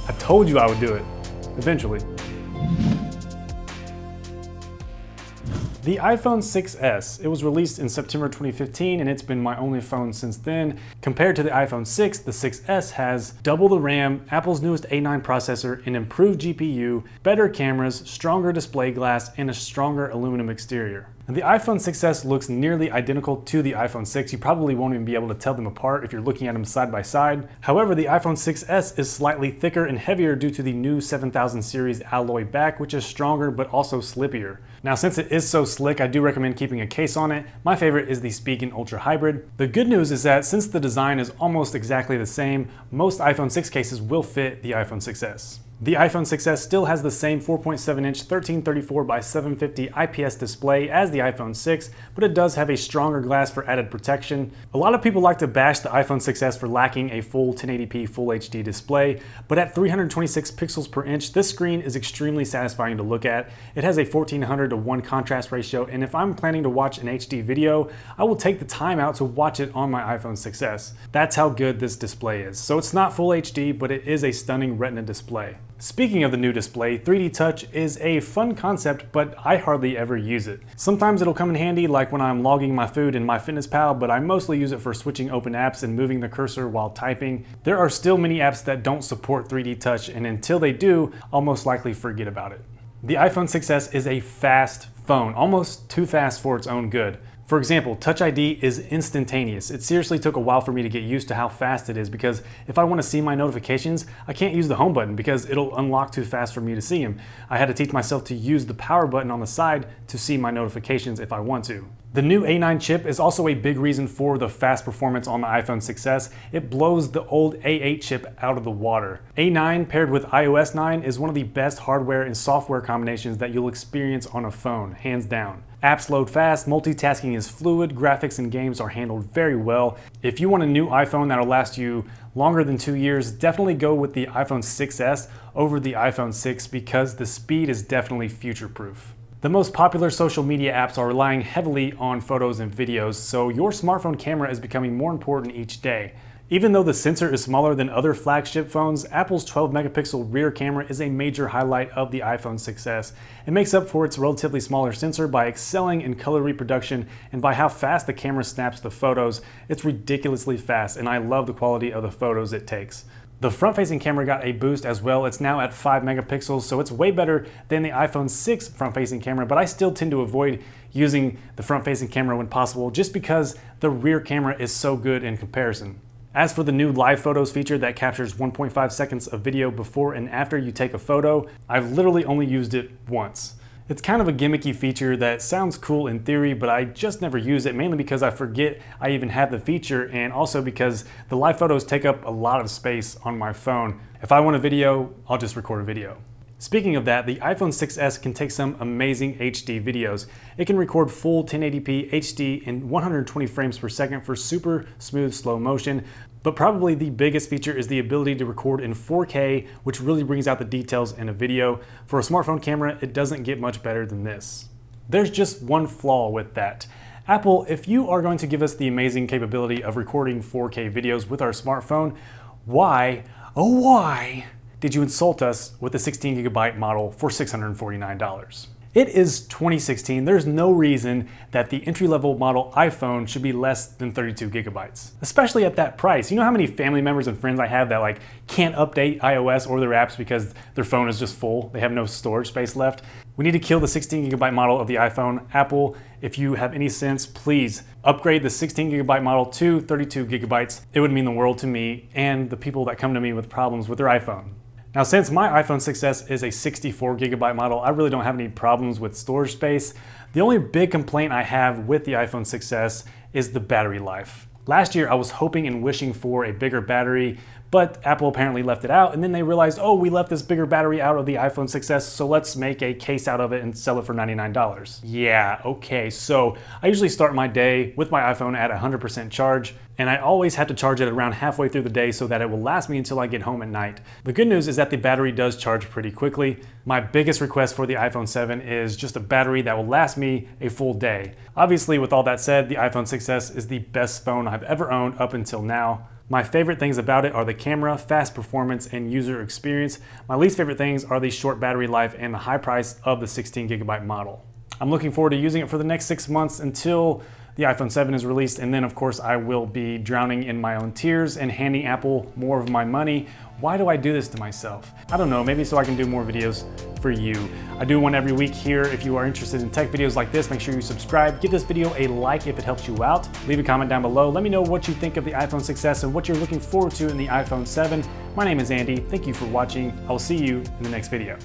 I told you I would do it, eventually. The iPhone 6s, it was released in September 2015 and it's been my only phone since then. Compared to the iPhone 6, the 6s has double the RAM, Apple's newest A9 processor, an improved GPU, better cameras, stronger display glass, and a stronger aluminum exterior. The iPhone 6s looks nearly identical to the iPhone 6. You probably won't even be able to tell them apart if you're looking at them side by side. However, the iPhone 6s is slightly thicker and heavier due to the new 7000 series alloy back, which is stronger but also slippier. Now, since it is so slick, I do recommend keeping a case on it. My favorite is the Spigen Ultra Hybrid. The good news is that since the design is almost exactly the same, most iPhone 6 cases will fit the iPhone 6s. The iPhone 6s still has the same 4.7-inch 1334 by 750 IPS display as the iPhone 6, but it does have a stronger glass for added protection. A lot of people like to bash the iPhone 6s for lacking a full 1080p Full HD display, but at 326 pixels per inch, this screen is extremely satisfying to look at. It has a 1400:1 contrast ratio, and if I'm planning to watch an HD video, I will take the time out to watch it on my iPhone 6s. That's how good this display is. So it's not Full HD, but it is a stunning Retina display. Speaking of the new display, 3D Touch is a fun concept, but I hardly ever use it. Sometimes it'll come in handy, like when I'm logging my food in MyFitnessPal, but I mostly use it for switching open apps and moving the cursor while typing. There are still many apps that don't support 3D Touch, and until they do, I'll most likely forget about it. The iPhone 6s is a fast phone, almost too fast for its own good. For example, Touch ID is instantaneous. It seriously took a while for me to get used to how fast it is, because if I want to see my notifications, I can't use the home button because it'll unlock too fast for me to see them. I had to teach myself to use the power button on the side to see my notifications if I want to. The new A9 chip is also a big reason for the fast performance on the iPhone 6s. It blows the old A8 chip out of the water. A9 paired with iOS 9 is one of the best hardware and software combinations that you'll experience on a phone, hands down. Apps load fast, multitasking is fluid, graphics and games are handled very well. If you want a new iPhone that'll last you longer than 2 years, definitely go with the iPhone 6s over the iPhone 6 because the speed is definitely future-proof. The most popular social media apps are relying heavily on photos and videos, so your smartphone camera is becoming more important each day. Even though the sensor is smaller than other flagship phones, Apple's 12 megapixel rear camera is a major highlight of the iPhone 6s. It makes up for its relatively smaller sensor by excelling in color reproduction and by how fast the camera snaps the photos. It's ridiculously fast, and I love the quality of the photos it takes. The front-facing camera got a boost as well. It's now at 5 megapixels, so it's way better than the iPhone 6 front-facing camera, but I still tend to avoid using the front-facing camera when possible just because the rear camera is so good in comparison. As for the new live photos feature that captures 1.5 seconds of video before and after you take a photo, I've literally only used it once. It's kind of a gimmicky feature that sounds cool in theory, but I just never use it, mainly because I forget I even have the feature, and also because the live photos take up a lot of space on my phone. If I want a video, I'll just record a video. Speaking of that, the iPhone 6s can take some amazing HD videos. It can record full 1080p HD in 120 frames per second for super smooth slow motion, but probably the biggest feature is the ability to record in 4K, which really brings out the details in a video. For a smartphone camera, it doesn't get much better than this. There's just one flaw with that. Apple, if you are going to give us the amazing capability of recording 4K videos with our smartphone, why, oh why, did you insult us with the 16GB model for $649? It is 2016. There's no reason that the entry-level model iPhone should be less than 32 gigabytes, especially at that price. You know how many family members and friends I have that can't update iOS or their apps because their phone is just full. They have no storage space left. We need to kill the 16GB model of the iPhone. Apple, if you have any sense, please upgrade the 16GB model to 32 gigabytes. It would mean the world to me and the people that come to me with problems with their iPhone. Now, since my iPhone 6s is a 64GB model, I really don't have any problems with storage space. The only big complaint I have with the iPhone 6s is the battery life. Last year, I was hoping and wishing for a bigger battery, but Apple apparently left it out, and then they realized, oh, we left this bigger battery out of the iPhone 6s, so let's make a case out of it and sell it for $99. Yeah, okay, so I usually start my day with my iPhone at 100% charge, and I always have to charge it around halfway through the day so that it will last me until I get home at night. The good news is that the battery does charge pretty quickly. My biggest request for the iPhone 7 is just a battery that will last me a full day. Obviously, with all that said, the iPhone 6s is the best phone I've ever owned up until now. My favorite things about it are the camera, fast performance, and user experience. My least favorite things are the short battery life and the high price of the 16GB model. I'm looking forward to using it for the next 6 months until the iPhone 7 is released, and then of course I will be drowning in my own tears and handing Apple more of my money. Why do I do this to myself? I don't know, maybe so I can do more videos for you. I do one every week here. If you are interested in tech videos like this, make sure you subscribe. Give this video a like if it helps you out. Leave a comment down below. Let me know what you think of the iPhone 6s and what you're looking forward to in the iPhone 7. My name is Andy. Thank you for watching. I will see you in the next video.